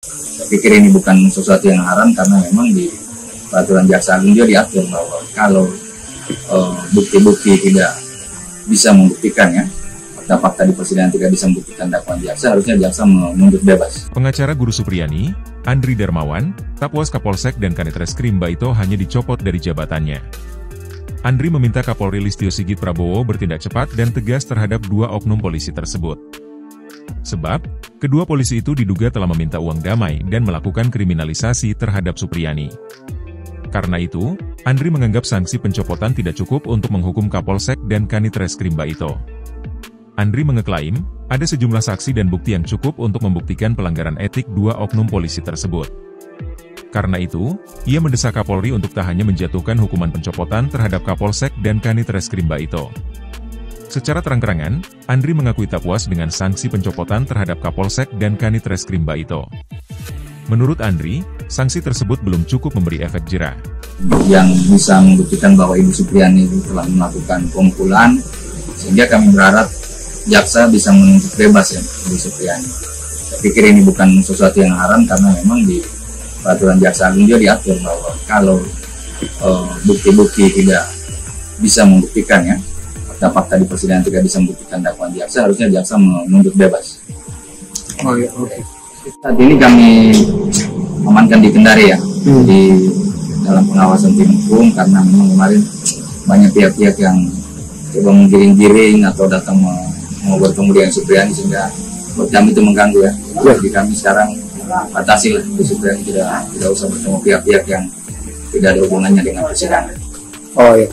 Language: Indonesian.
Saya pikir ini bukan sesuatu yang haram karena memang di peraturan Jaksa Agung juga diatur bahwa kalau bukti-bukti tidak bisa membuktikan ya, fakta-fakta di persidangan tidak bisa membuktikan dakwaan jaksa, harusnya jaksa menuntut bebas. Pengacara Guru Supriyani, Andri Darmawan, Tapwas Kapolsek dan Kanit Reskrim Baito hanya dicopot dari jabatannya. Andri meminta Kapolri Listio Sigit Prabowo bertindak cepat dan tegas terhadap dua oknum polisi tersebut. Sebab, kedua polisi itu diduga telah meminta uang damai dan melakukan kriminalisasi terhadap Supriyani. Karena itu, Andri menganggap sanksi pencopotan tidak cukup untuk menghukum Kapolsek dan Kanit Reskrim Baito. Andri mengeklaim, ada sejumlah saksi dan bukti yang cukup untuk membuktikan pelanggaran etik dua oknum polisi tersebut. Karena itu, ia mendesak Kapolri untuk tak hanya menjatuhkan hukuman pencopotan terhadap Kapolsek dan Kanit Reskrim Baito. Secara terang-terangan, Andri mengakui tak puas dengan sanksi pencopotan terhadap Kapolsek dan Kanit Reskrim Baito. Menurut Andri, sanksi tersebut belum cukup memberi efek jera. Yang bisa membuktikan bahwa Ibu Supriyani itu telah melakukan pemukulan, sehingga kami berharap jaksa bisa menuntut bebas ya Ibu Supriyani. Saya pikir ini bukan sesuatu yang haram karena memang di peraturan Jaksa Agung juga diatur bahwa kalau bukti-bukti tidak bisa membuktikan ya, fakta-fakta di persidangan tidak bisa membuktikan dakwaan jaksa, harusnya jaksa menuntut bebas. Oh iya, oke. Saat ini kami amankan di Kendari ya, di dalam pengawasan tim hukum karena memang kemarin banyak pihak-pihak yang coba menggiring-giring atau datang mau bertemu dengan Supriyani sehingga buat kami itu mengganggu ya. Jadi kami sekarang batasi lah, Supriyani tidak usah bertemu pihak-pihak yang tidak ada hubungannya dengan persidangan. Oh iya.